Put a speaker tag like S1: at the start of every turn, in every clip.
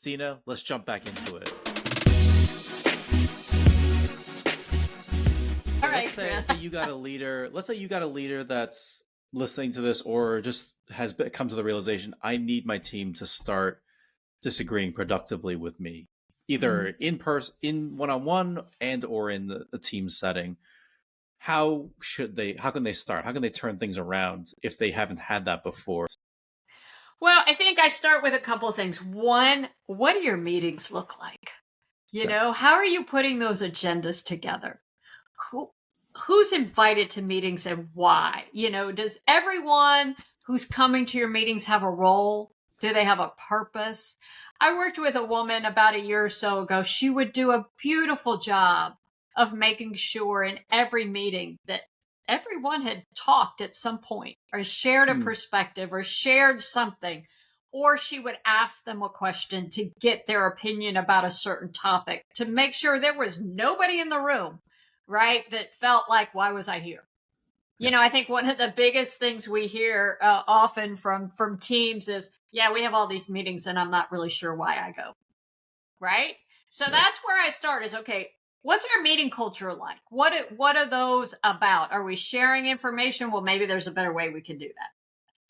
S1: Kristina, let's jump back into it.
S2: All right,
S1: Let's say you got a leader. Let's say you got a leader that's listening to this, or just has come to the realization, I need my team to start disagreeing productively with me, either in person, in one-on-one, and or in the team setting. How can they start? How can they turn things around if they haven't had that before?
S2: Well, I think I start with a couple of things. One, what do your meetings look like? How are you putting those agendas together? Who's invited to meetings and why? Does everyone who's coming to your meetings have a role? Do they have a purpose? I worked with a woman about a year or so ago. She would do a beautiful job of making sure in every meeting that everyone had talked at some point or shared a perspective or shared something, or she would ask them a question to get their opinion about a certain topic to make sure there was nobody in the room, right, that felt like, why was I here? I think one of the biggest things we hear often from teams is, yeah, we have all these meetings and I'm not really sure why I go. Right. So that's where I start is, okay, what's our meeting culture like? What are those about? Are we sharing information? Well, maybe there's a better way we can do that.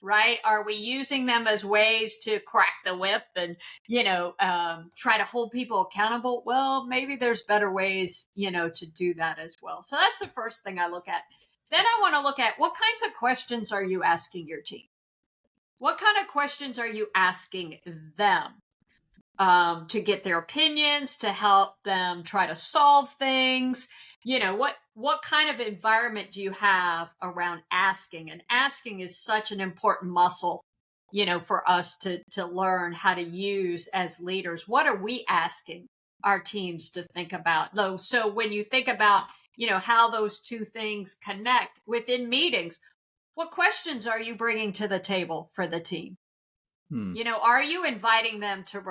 S2: Right. Are we using them as ways to crack the whip and, try to hold people accountable? Well, maybe there's better ways, to do that as well. So that's the first thing I look at. Then I want to look at what kinds of questions are you asking your team? What kind of questions are you asking them? To get their opinions, to help them try to solve things. What kind of environment do you have around asking? And asking is such an important muscle, for us to learn how to use as leaders. What are we asking our teams to think about? Though, so when you think about, how those two things connect within meetings, what questions are you bringing to the table for the team? Are you inviting them to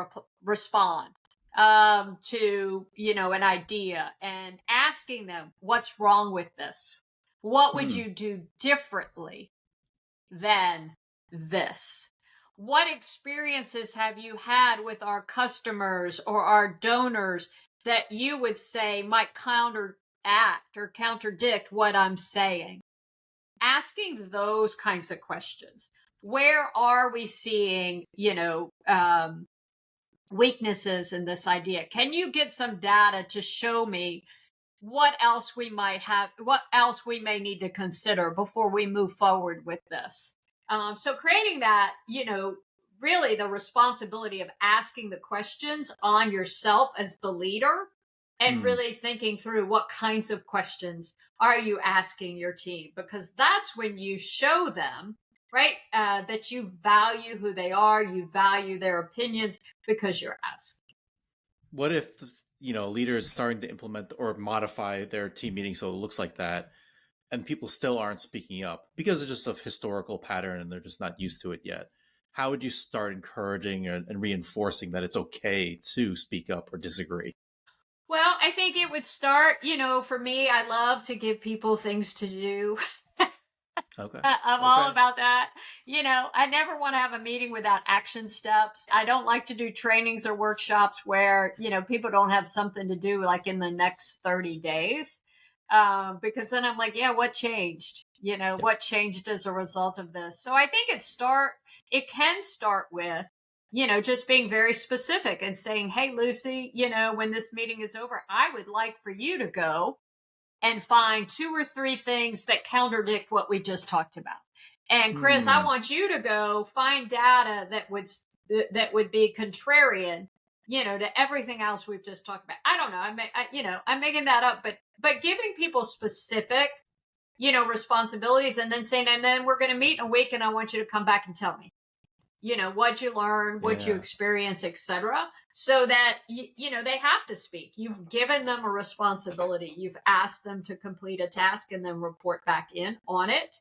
S2: respond to, an idea and asking them, what's wrong with this? What would you do differently than this? What experiences have you had with our customers or our donors that you would say might counteract or contradict what I'm saying? Asking those kinds of questions. Where are we seeing, weaknesses in this idea? Can you get some data to show me what else we might have, what else we may need to consider before we move forward with this? So creating that, really the responsibility of asking the questions on yourself as the leader and really thinking through what kinds of questions are you asking your team? Because that's when you show them, right, that you value who they are, you value their opinions because you're asking.
S1: What if, leaders starting to implement or modify their team meeting so it looks like that, and people still aren't speaking up because of just a historical pattern and they're just not used to it yet? How would you start encouraging and reinforcing that it's okay to speak up or disagree?
S2: Well, I think it would start, for me, I love to give people things to do.
S1: Okay.
S2: I'm all about that. I never want to have a meeting without action steps. I don't like to do trainings or workshops where, people don't have something to do like in the next 30 days. Because then I'm like, yeah, what changed? What changed as a result of this? So I think it can start with, just being very specific and saying, hey, Lucie, when this meeting is over, I would like for you to go and find 2 or 3 things that contradict what we just talked about. And Chris, I want you to go find data that would be contrarian, to everything else we've just talked about. I don't know. I'm making that up, but giving people specific, responsibilities and then saying, and then we're going to meet in a week and I want you to come back and tell me, what'd you learn, what you experience, etc. So that, they have to speak. You've given them a responsibility. You've asked them to complete a task and then report back in on it.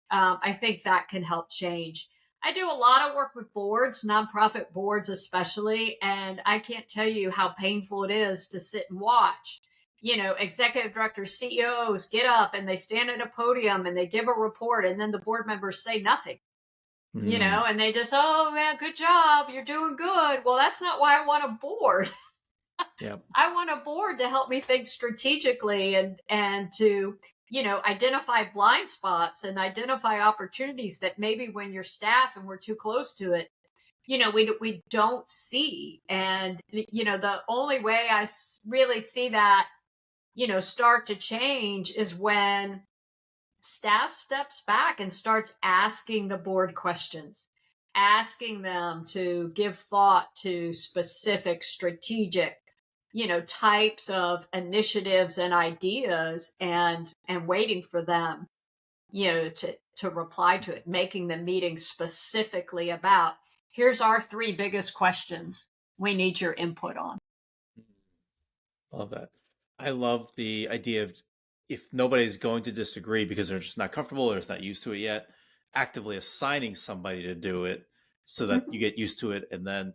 S2: I think that can help change. I do a lot of work with boards, nonprofit boards especially, and I can't tell you how painful it is to sit and watch. Executive directors, CEOs get up and they stand at a podium and they give a report and then the board members say nothing.
S1: Mm,
S2: and they just, oh man, good job, you're doing good. Well, that's not why I want a board.
S1: yep.
S2: I want a board to help me think strategically and to, identify blind spots and identify opportunities that maybe when you're staff and we're too close to it, we don't see. And the only way I really see that, start to change is when staff steps back and starts asking the board questions, asking them to give thought to specific strategic, types of initiatives and ideas, and waiting for them, to reply to it, making the meeting specifically about, here's our three biggest questions we need your input on.
S1: Love that. I love the idea of, if nobody's going to disagree because they're just not comfortable or just not used to it yet, actively assigning somebody to do it so that you
S2: Mhm.
S1: get used to it. And then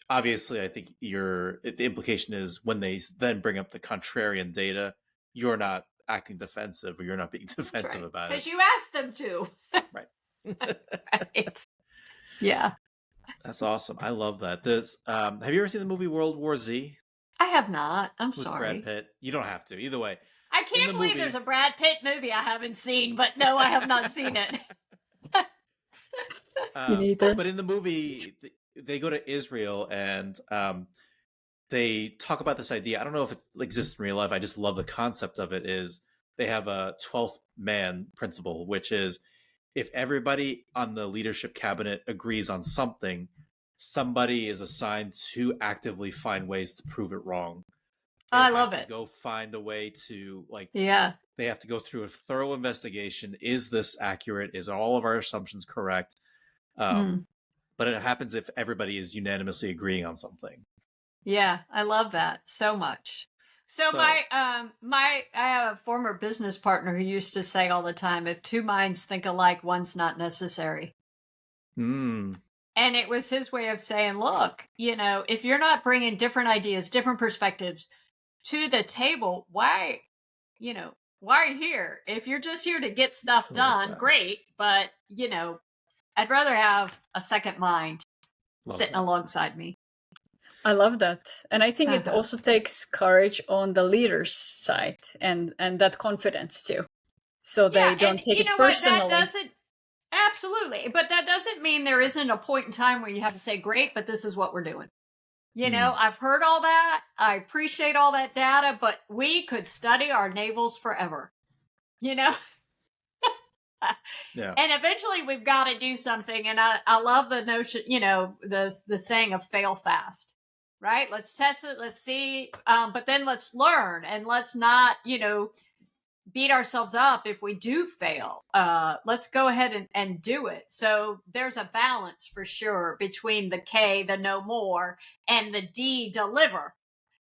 S1: obviously, I think the implication is when they then bring up the contrarian data, you're not acting defensive or you're not being
S2: That's
S1: defensive
S2: right.
S1: about it.
S2: Because you asked them to.
S1: Right.
S2: Right. Yeah.
S1: That's awesome. I love that. Have you ever seen the movie World War Z
S2: I have not. I'm
S1: with Brad
S2: sorry.
S1: Pitt? You don't have to. Either way,
S2: I
S1: in
S2: can't
S1: the
S2: believe there's
S1: movie,
S2: a Brad Pitt movie I haven't seen, but no, I have not seen it.
S3: Me neither.
S1: but in the movie, they go to Israel and they talk about this idea. I don't know if it exists in real life. I just love the concept of it. Is they have a 12th man principle, which is if everybody on the leadership cabinet agrees on something, somebody is assigned to actively find ways to prove it wrong. They
S2: I
S1: have
S2: love
S1: to
S2: it.
S1: go find a way to, like,
S2: Yeah.
S1: they have to go through a thorough investigation. Is this accurate? Is all of our assumptions correct?
S2: Mm.
S1: But it happens if everybody is unanimously agreeing on something.
S2: Yeah, I love that so much. So
S1: So,
S2: I have a former business partner who used to say all the time, if two minds think alike, one's not necessary.
S1: mm,
S2: And it was his way of saying, look, if you're not bringing different ideas, different perspectives to the table, why are you here? If you're just here to get stuff
S1: I love
S2: done,
S1: that.
S2: great. But, I'd rather have a second mind
S1: Love
S2: sitting
S1: that.
S2: alongside me.
S3: I love that. And I think it
S2: Uh-huh.
S3: also takes courage on the leader's side and that confidence too. So
S2: Yeah,
S3: they don't
S2: and
S3: take
S2: you
S3: it
S2: know what? That
S3: personally.
S2: doesn't absolutely, but that doesn't mean there isn't a point in time where you have to say, "Great, but this is what we're doing."
S1: Mm,
S2: I've heard all that. I appreciate all that data, but we could study our navels forever. You know,
S1: yeah.
S2: and eventually we've got to do something. And I love the notion, the saying of fail fast, right? Let's test it, let's see, but then let's learn, and let's not, beat ourselves up if we do fail. Let's go ahead and do it. So there's a balance for sure between the K, the no more, and the D, deliver.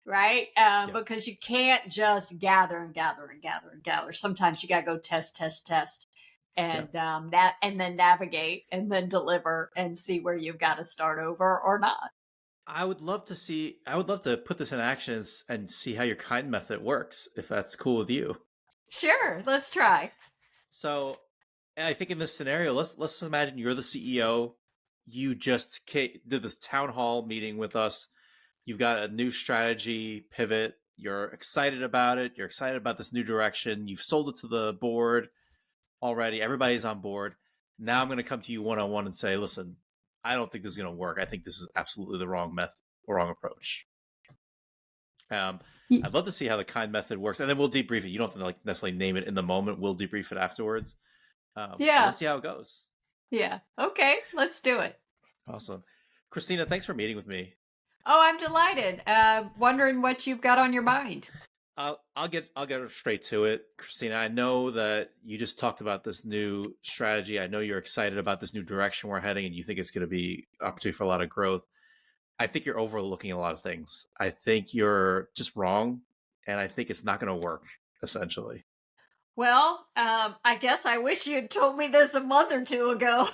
S2: Right?
S1: Yeah.
S2: Because you can't just gather and gather and gather and gather. Sometimes you got to go test, and and then navigate and then deliver and see where you've got to start over or not.
S1: I would love to put this in action and see how your kind method works, if that's cool with you.
S2: Sure, let's try.
S1: So, I think in this scenario, let's imagine you're the CEO. You just did this town hall meeting with us. You've got a new strategy pivot. You're excited about it. You're excited about this new direction. You've sold it to the board already. Everybody's on board. Now I'm going to come to you one-on-one and say, listen, I don't think this is going to work. I think this is absolutely the wrong method, wrong approach. I'd love to see how the kind method works, and then we'll debrief it. You don't have to necessarily name it in the moment. We'll debrief it afterwards.
S2: Yeah.
S1: Let's see how it goes.
S2: Yeah. Okay, let's do it.
S1: Awesome. Kristina, thanks for meeting with me.
S2: Oh, I'm delighted. Wondering what you've got on your mind.
S1: I'll get straight to it, Kristina. I know that you just talked about this new strategy. I know you're excited about this new direction we're heading, and you think it's going to be opportunity for a lot of growth. I think you're overlooking a lot of things. I think you're just wrong, and I think it's not going to work, essentially.
S2: Well, I guess I wish you'd told me this a month or two ago.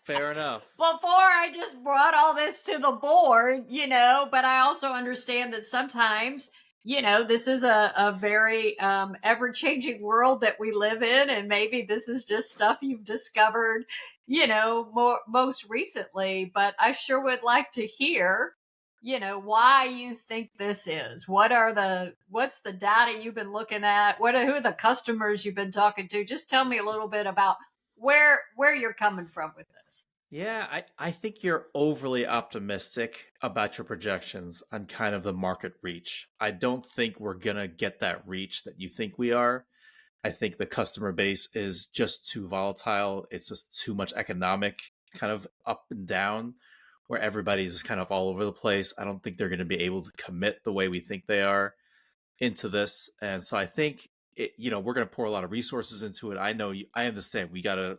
S1: Fair enough.
S2: Before I just brought all this to the board, but I also understand that sometimes, this is a very ever-changing world that we live in, and maybe this is just stuff you've discovered, most recently. But I sure would like to hear, why you think this is. What's the data you've been looking at? Who are the customers you've been talking to? Just tell me a little bit about where you're coming from with this.
S1: Yeah, I think you're overly optimistic about your projections on kind of the market reach. I don't think we're going to get that reach that you think we are. I think the customer base is just too volatile. It's just too much economic kind of up and down where everybody's just kind of all over the place. I don't think they're going to be able to commit the way we think they are into this. And so I think, we're going to pour a lot of resources into it. I understand we got to,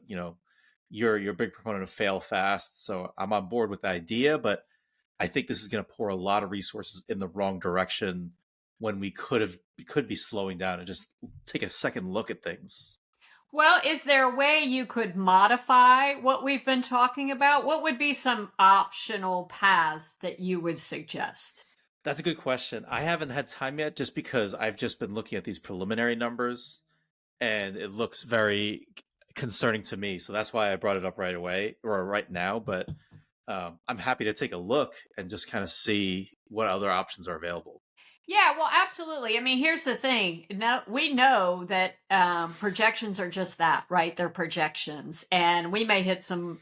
S1: you're a big proponent of fail fast. So I'm on board with the idea, but I think this is going to pour a lot of resources in the wrong direction when we could be slowing down and just take a second look at things.
S2: Well, is there a way you could modify what we've been talking about? What would be some optional paths that you would suggest?
S1: That's a good question. I haven't had time yet just because I've just been looking at these preliminary numbers and it looks very concerning to me. So that's why I brought it up right away or right now. But I'm happy to take a look and just kind of see what other options are available.
S2: Yeah, well, absolutely. I mean, here's the thing. Now, we know that projections are just that, right? They're projections. And we may hit some,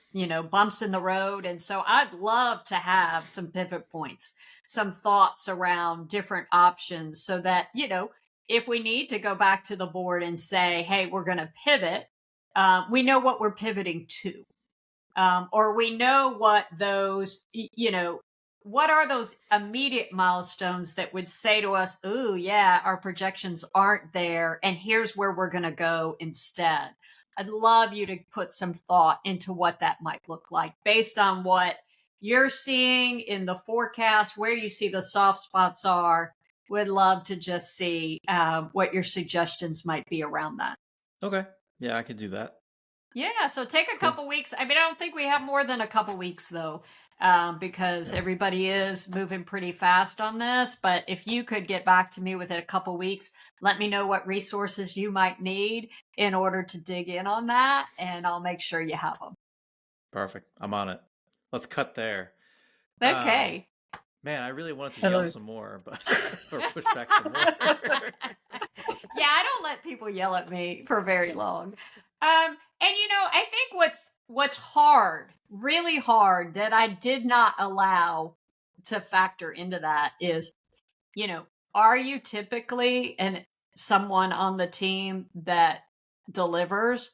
S2: bumps in the road. And so I'd love to have some pivot points, some thoughts around different options so that, if we need to go back to the board and say, hey, we're going to pivot, we know what we're pivoting to. Or we know what those, what are those immediate milestones that would say to us, oh, yeah, our projections aren't there, and here's where we're going to go instead. I'd love you to put some thought into what that might look like based on what you're seeing in the forecast, where you see the soft spots are. Would love to just see what your suggestions might be around that.
S1: Okay. Yeah, I can do that.
S2: Yeah, so take a couple weeks. I mean, I don't think we have more than a couple weeks, though, because everybody is moving pretty fast on this. But if you could get back to me within a couple weeks, let me know what resources you might need in order to dig in on that, and I'll make sure you have them.
S1: Perfect. I'm on it. Let's cut there.
S2: Okay.
S1: Man, I really wanted to yell some more, but or push back some more.
S2: Yeah, I don't let people yell at me for very long. And I think what's hard, really hard, that I did not allow to factor into that is, are you typically someone on the team that delivers?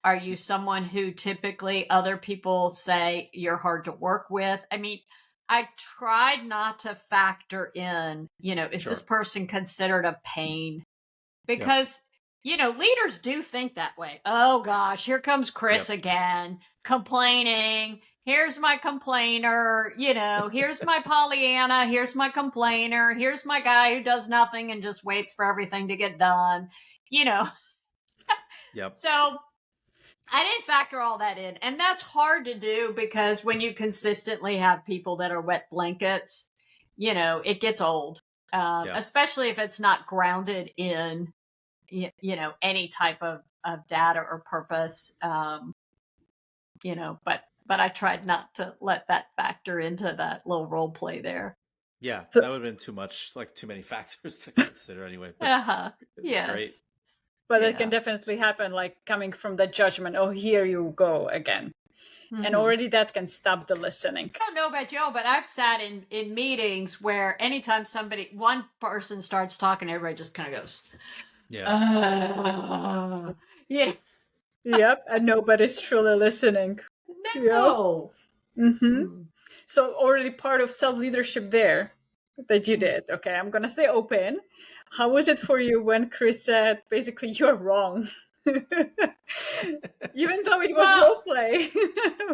S2: Are you someone who typically other people say you're hard to work with? I mean, I tried not to factor in, is this person considered a pain? Because leaders do think that way. Oh gosh, here comes Chris again, complaining. Here's my complainer, here's my Pollyanna, here's my complainer, here's my guy who does nothing and just waits for everything to get done,
S1: Yep.
S2: So I didn't factor all that in. And that's hard to do because when you consistently have people that are wet blankets, it gets old, especially if it's not grounded in any type of data or purpose, but I tried not to let that factor into that little role play there.
S1: Yeah, that would have been too much, like too many factors to consider anyway. But
S2: yes.
S1: Great.
S3: But it can definitely happen, like coming from the judgment, oh, here you go again. Mm-hmm. And already that can stop the listening.
S2: I don't know about Joe, but I've sat in meetings where anytime one person starts talking, everybody just kind of goes,
S3: yeah. Yep, and nobody's truly listening.
S2: No.
S3: Yep. Mm-hmm. So already part of self-leadership there that you did. Okay, I'm going to stay open. How was it for you when Chris said, basically, you're wrong? Even though it was role play.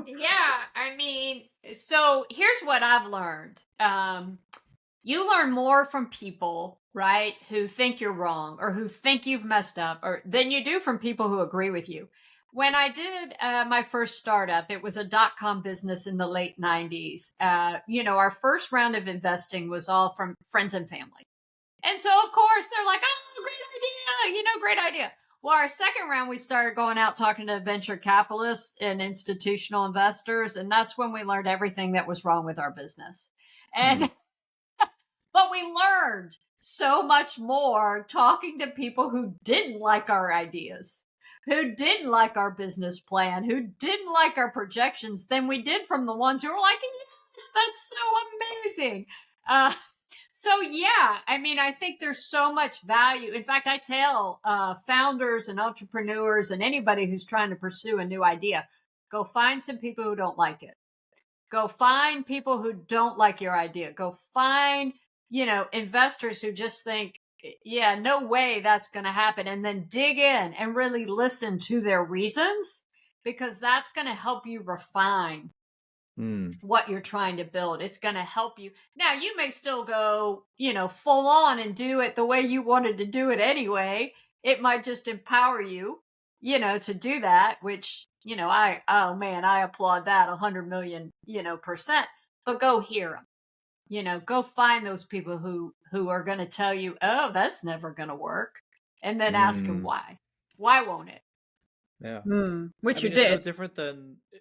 S2: Yeah, I mean, so here's what I've learned. You learn more from people, right, who think you're wrong or who think you've messed up than you do from people who agree with you. When I did my first startup, it was a .com business in the late 90s. Our first round of investing was all from friends and family. And so, of course, they're like, oh, great idea, great idea. Well, our second round, we started going out talking to venture capitalists and institutional investors. And that's when we learned everything that was wrong with our business. And, but we learned so much more talking to people who didn't like our ideas, who didn't like our business plan, who didn't like our projections than we did from the ones who were like, yes, that's so amazing. So yeah, I mean, I think there's so much value. In fact, I tell founders and entrepreneurs and anybody who's trying to pursue a new idea, go find some people who don't like it. Go find people who don't like your idea. Go find, investors who just think, yeah, no way that's going to happen. And then dig in and really listen to their reasons, because that's going to help you refine what you're trying to build. It's going to help you. Now, you may still go, full on and do it the way you wanted to do it anyway. It might just empower you, to do that, which, I applaud that 100 million, percent. But go hear them, go find those people who are going to tell you, oh, that's never going to work. And then ask them why. Why won't it?
S1: Yeah.
S3: Which you
S1: it's
S3: did.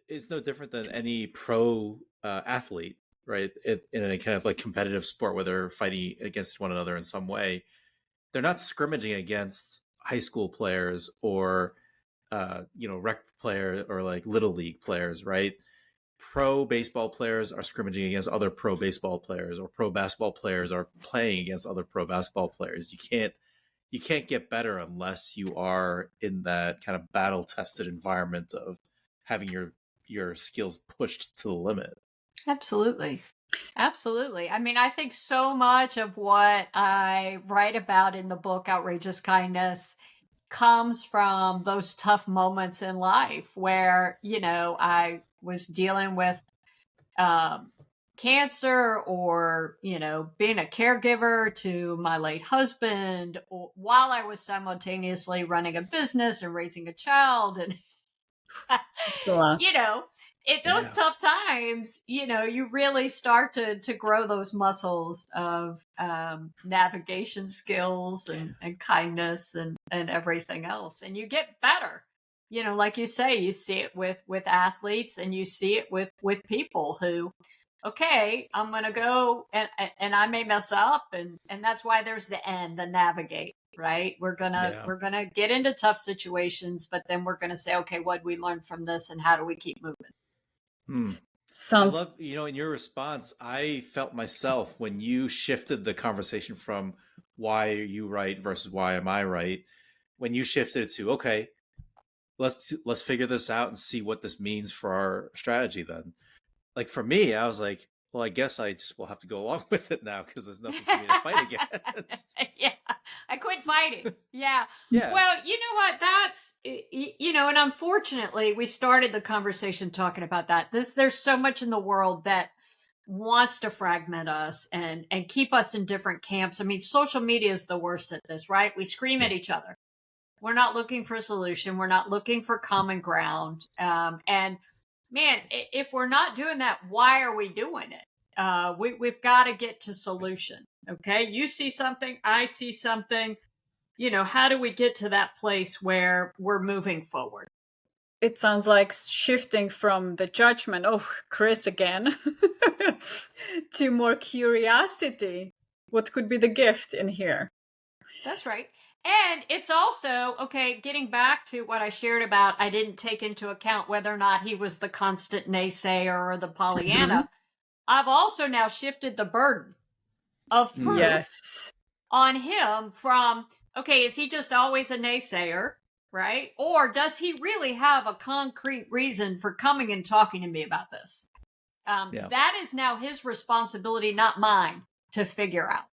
S1: It's no different than any pro athlete, right? In a kind of like competitive sport where they're fighting against one another in some way. They're not scrimmaging against high school players or, rec player or like little league players, right? Pro baseball players are scrimmaging against other pro baseball players, or pro basketball players are playing against other pro basketball players. You can't get better unless you are in that kind of battle tested environment of having your skills pushed to the limit.
S2: Absolutely. I mean, I think so much of what I write about in the book, Outrageous Kindness, comes from those tough moments in life where, I was dealing with cancer, or being a caregiver to my late husband, while I was simultaneously running a business and raising a child. And at those tough times, you really start to grow those muscles of navigation skills and kindness and everything else, and you get better. Like you say, you see it with athletes, and you see it with people who, okay, I'm going to go and I may mess up. And that's why there's the navigate, right? We're going to get into tough situations, but then we're going to say, okay, what did we learn from this, and how do we keep moving?
S1: I love, in your response, I felt myself when you shifted the conversation from why are you right versus why am I right? When you shifted it to, okay, let's figure this out and see what this means for our strategy then. Like for me, I was like, well, I guess I just will have to go along with it now because there's nothing for me to fight against.
S2: Yeah, I quit fighting. Yeah.
S1: Yeah.
S2: Well, you know what? That's, and unfortunately, we started the conversation talking about that. There's so much in the world that wants to fragment us and keep us in different camps. I mean, social media is the worst at this, right? We scream at each other. We're not looking for a solution. We're not looking for common ground. And man, if we're not doing that, why are we doing it? We've got to get to solution. Okay. You see something, I see something, how do we get to that place where we're moving forward?
S3: It sounds like shifting from the judgment, oh, Chris again, to more curiosity. What could be the gift in here?
S2: That's right. And it's also, okay, getting back to what I shared about, I didn't take into account whether or not he was the constant naysayer or the Pollyanna. I've also now shifted the burden of proof on him from, okay, is he just always a naysayer, right? Or does he really have a concrete reason for coming and talking to me about this? That is now his responsibility, not mine, to figure out.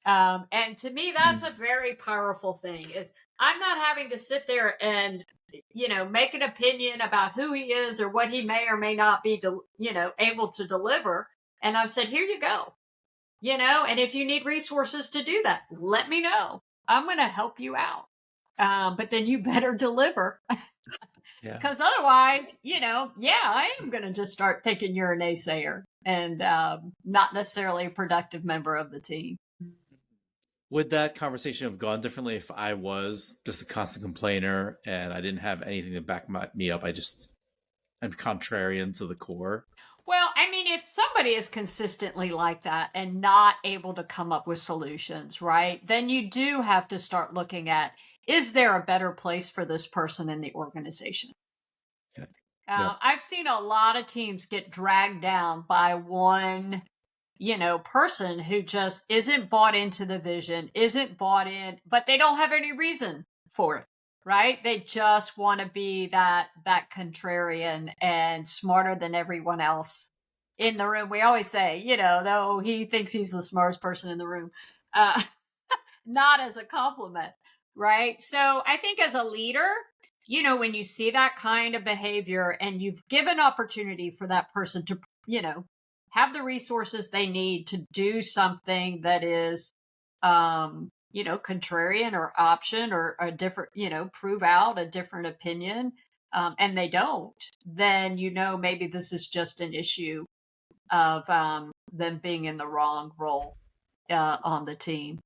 S2: And to me, that's a very powerful thing, is I'm not having to sit there and, make an opinion about who he is or what he may or may not be, able to deliver. And I've said, here you go, and if you need resources to do that, let me know. I'm going to help you out. But then you better deliver. Because otherwise, I am going to just start thinking you're a naysayer and not necessarily a productive member of the team.
S1: would that conversation have gone differently if I was just a constant complainer and I didn't have anything to back me up? I'm contrarian to the core.
S2: Well, I mean, if somebody is consistently like that and not able to come up with solutions, right, then you do have to start looking at, is there a better place for this person in the organization?
S1: Okay.
S2: I've seen a lot of teams get dragged down by one, person who just isn't bought into the vision, isn't bought in, but they don't have any reason for it, right? They just want to be that contrarian and smarter than everyone else in the room. We always say, though he thinks he's the smartest person in the room, not as a compliment, right? So I think as a leader, when you see that kind of behavior and you've given opportunity for that person to, have the resources they need to do something that is, contrarian or option or a different, prove out a different opinion, and they don't, then, maybe this is just an issue of them being in the wrong role on the team.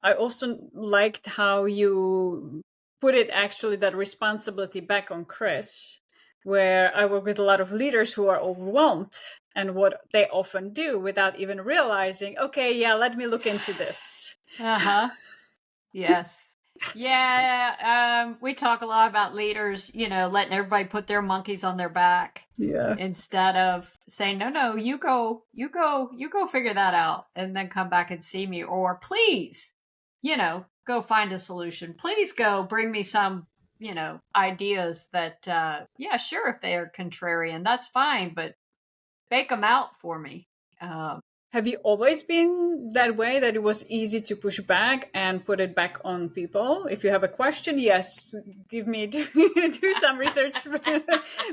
S3: I also liked how you put it, actually, that responsibility back on Chris, where I work with a lot of leaders who are overwhelmed, and what they often do without even realizing, okay, yeah, let me look into this.
S2: Yes. Yeah. We talk a lot about leaders, letting everybody put their monkeys on their back.
S3: Yeah.
S2: Instead of saying, no, you go figure that out and then come back and see me. Or please, go find a solution. Please go bring me some, ideas that, sure, if they are contrarian, that's fine, but bake them out for me.
S3: Have you always been that way, that it was easy to push back and put it back on people? If you have a question, yes, give me, do some research,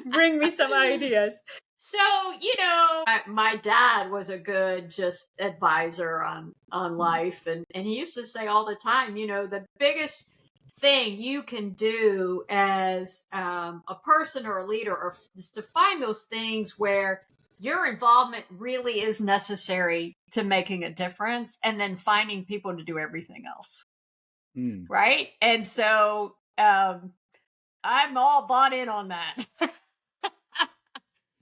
S3: bring me some ideas.
S2: So, my dad was a good just advisor on life. And he used to say all the time, the biggest thing you can do as a person or a leader is to find those things where your involvement really is necessary to making a difference, and then finding people to do everything else. Right? And so I'm all bought in on that.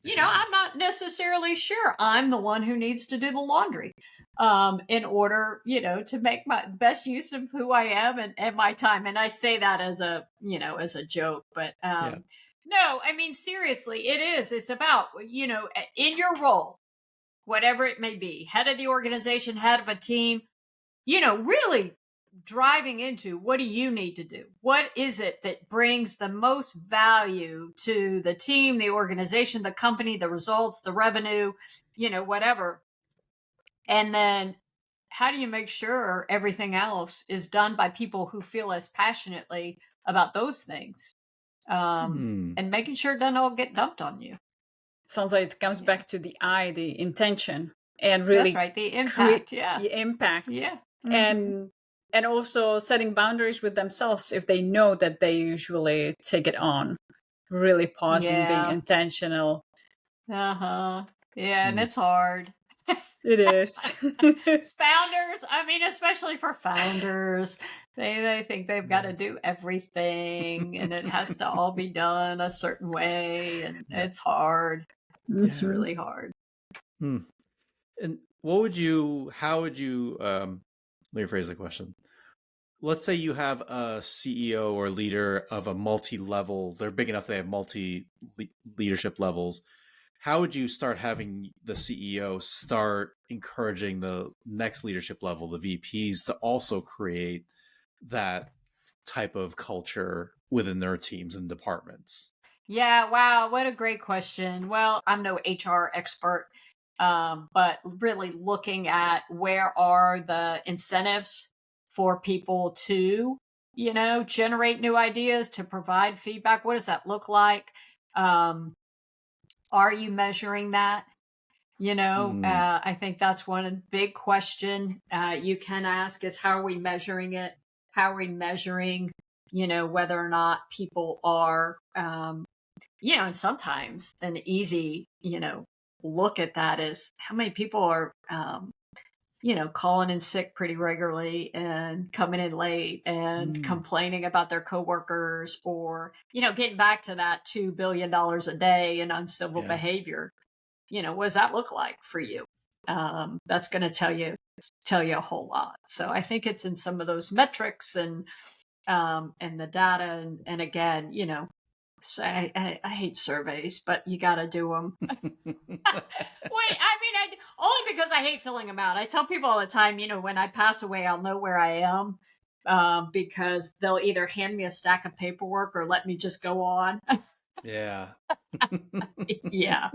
S2: I'm not necessarily sure I'm the one who needs to do the laundry in order, to make my best use of who I am and my time. And I say that as a joke, but no, I mean, seriously, it is. It's about, in your role, whatever it may be, head of the organization, head of a team, really driving into, what do you need to do? What is it that brings the most value to the team, the organization, the company, the results, the revenue, whatever. And then how do you make sure everything else is done by people who feel as passionately about those things? And making sure it doesn't all get dumped on you.
S3: Sounds like it comes back to the the intention, and really,
S2: that's right, the impact.
S3: The impact.
S2: Yeah.
S3: And also setting boundaries with themselves if they know that they usually take it on. Really pausing, being intentional.
S2: Yeah, and it's hard.
S3: It is.
S2: Founders, I mean, especially for founders, they think they've got to do everything and it has to all be done a certain way, and it's hard. It's really hard.
S1: And how would you, let me phrase the question. Let's say you have a CEO or leader of a multi-level, they're big enough they have multi-leadership levels. How would you start having the CEO start encouraging the next leadership level, the VPs, to also create that type of culture within their teams and departments?
S2: Yeah, wow, what a great question. Well, I'm no HR expert, but really looking at where are the incentives for people to, generate new ideas, to provide feedback. What does that look like? Are you measuring that? I think that's one big question you can ask is, how are we measuring it? How are we measuring, whether or not people are, and sometimes an easy, look at that is how many people are calling in sick pretty regularly and coming in late and complaining about their coworkers, or, getting back to that $2 billion a day in uncivil behavior. What does that look like for you? That's going to tell you a whole lot. So I think it's in some of those metrics and the data. And again, so I hate surveys, but you got to do them. Only because I hate filling them out. I tell people all the time, when I pass away, I'll know where I am, because they'll either hand me a stack of paperwork or let me just go on.
S1: Yeah.
S2: Yeah.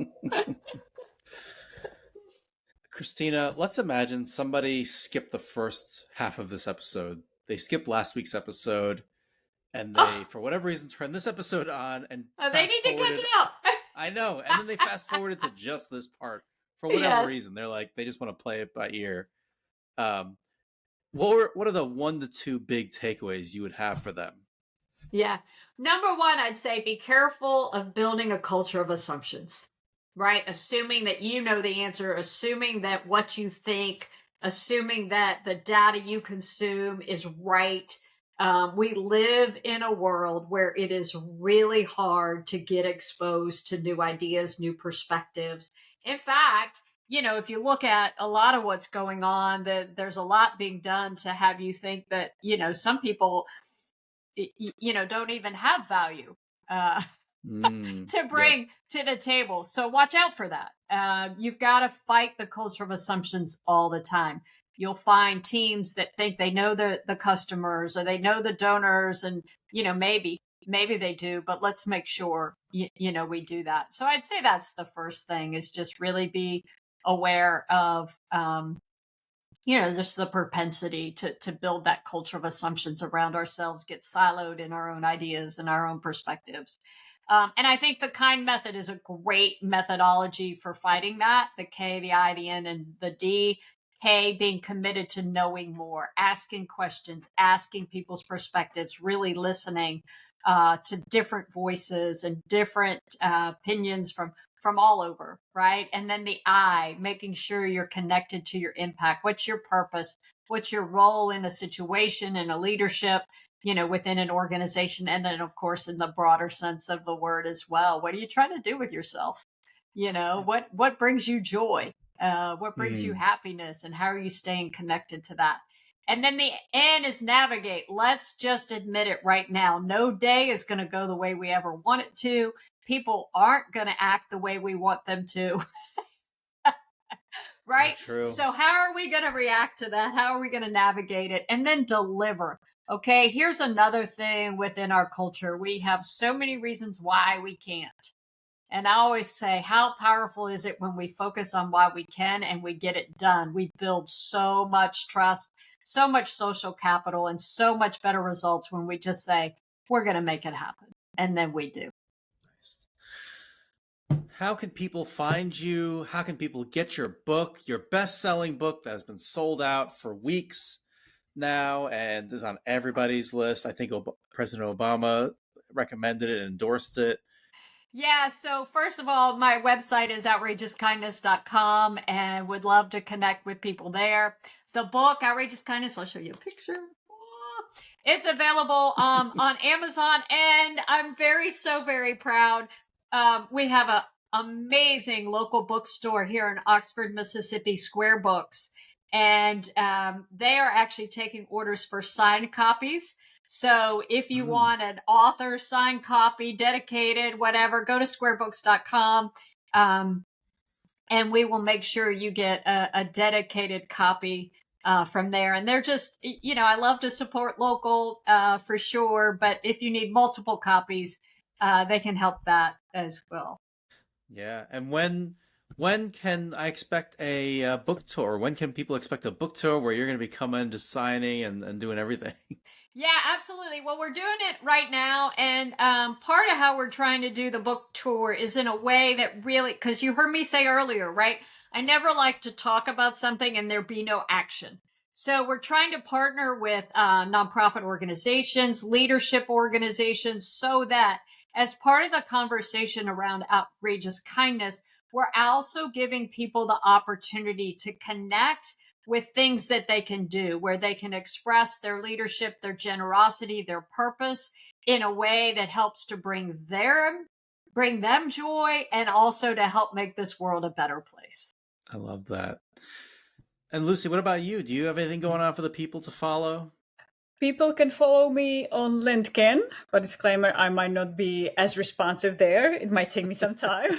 S1: Kristina, let's imagine somebody skipped the first half of this episode. They skipped last week's episode, and they, for whatever reason, turned this episode on and
S2: they need to catch it up.
S1: I know. And then they fast forwarded to just this part for whatever reason. They're like, they just want to play it by ear. What are the 1 to 2 big takeaways you would have for them?
S2: Yeah. Number one, I'd say be careful of building a culture of assumptions, right? Assuming that you know the answer, assuming that what you think, assuming that the data you consume is right. We live in a world where it is really hard to get exposed to new ideas, new perspectives. In fact, if you look at a lot of what's going on, there's a lot being done to have you think that, some people, don't even have value to bring to the table. So watch out for that. You've got to fight the culture of assumptions all the time. You'll find teams that think they know the customers or they know the donors, and maybe they do, but let's make sure we do that. So I'd say that's the first thing, is just really be aware of just the propensity to build that culture of assumptions around ourselves, get siloed in our own ideas and our own perspectives. And I think the KIND method is a great methodology for fighting that. The K, the I, the N, and the D. K being committed to knowing more, asking questions, asking people's perspectives, really listening to different voices and different opinions from all over, right? And then the I, making sure you're connected to your impact. What's your purpose? What's your role in a situation, in a leadership, within an organization? And then, of course, in the broader sense of the word as well. What are you trying to do with yourself? What brings you joy? What brings you happiness, and how are you staying connected to that? And then the N is navigate. Let's just admit it right now. No day is going to go the way we ever want it to. People aren't going to act the way we want them to. Right?
S1: So true.
S2: So how are we going to react to that? How are we going to navigate it? And then deliver. Okay, here's another thing within our culture. We have so many reasons why we can't. And I always say, how powerful is it when we focus on why we can and we get it done? We build so much trust, so much social capital, and so much better results when we just say, we're going to make it happen. And then we do.
S1: Nice. How can people find you? How can people get your book, your best-selling book that has been sold out for weeks now and is on everybody's list? I think President Obama recommended it and endorsed it.
S2: Yeah, so first of all, my website is outrageouskindness.com, and would love to connect with people there. The book, Outrageous Kindness, I'll show you a picture. It's available on Amazon, and I'm very proud. We have an amazing local bookstore here in Oxford, Mississippi, Square Books, and they are actually taking orders for signed copies. So if you want an author signed copy, dedicated, whatever, go to squarebooks.com, and we will make sure you get a dedicated copy from there. And they're just, I love to support local for sure, but if you need multiple copies, they can help that as well.
S1: Yeah. And when can I expect a book tour? When can people expect a book tour where you're going to be coming to signing and doing everything?
S2: Yeah, absolutely. Well, we're doing it right now. And part of how we're trying to do the book tour is in a way that really, because you heard me say earlier, right? I never like to talk about something and there be no action. So we're trying to partner with nonprofit organizations, leadership organizations, so that as part of the conversation around outrageous kindness, we're also giving people the opportunity to connect with things that they can do, where they can express their leadership, their generosity, their purpose in a way that helps to bring them joy, and also to help make this world a better place.
S1: I love that. And Lucie, what about you? Do you have anything going on for the people to follow?
S3: People can follow me on LinkedIn, but disclaimer, I might not be as responsive there. It might take me some time.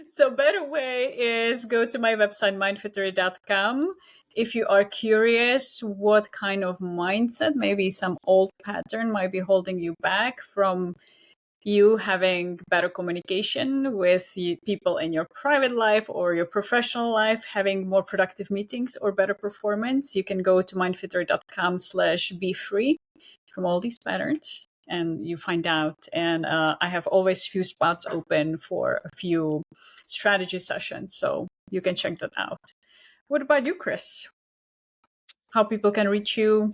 S3: So better way is go to my website, mindfittery.com. If you are curious what kind of mindset, maybe some old pattern might be holding you back from you having better communication with people in your private life or your professional life, having more productive meetings or better performance, you can go to mindfittery.com/be free from all these patterns, and you find out. And I have always few spots open for a few strategy sessions, so you can check that out. What about you, Chris? How people can reach you?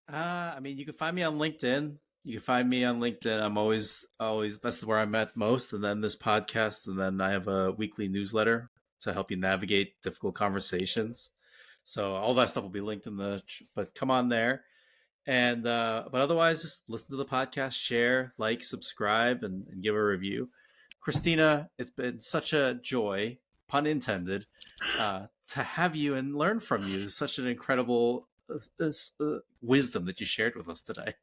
S1: I mean, you can find me on LinkedIn. You can find me on LinkedIn. I'm always that's where I'm at most. And then this podcast, and then I have a weekly newsletter to help you navigate difficult conversations. So all that stuff will be linked in but come on there. And but otherwise, just listen to the podcast, share, like, subscribe, and give a review. Kristina, it's been such a joy, pun intended, to have you and learn from you. Such an incredible wisdom that you shared with us today.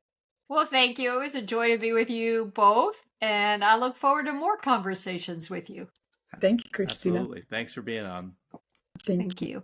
S2: Well, thank you. It was a joy to be with you both, and I look forward to more conversations with you.
S3: Thank you, Kristina.
S1: Absolutely. Thanks for being on.
S2: Thank you.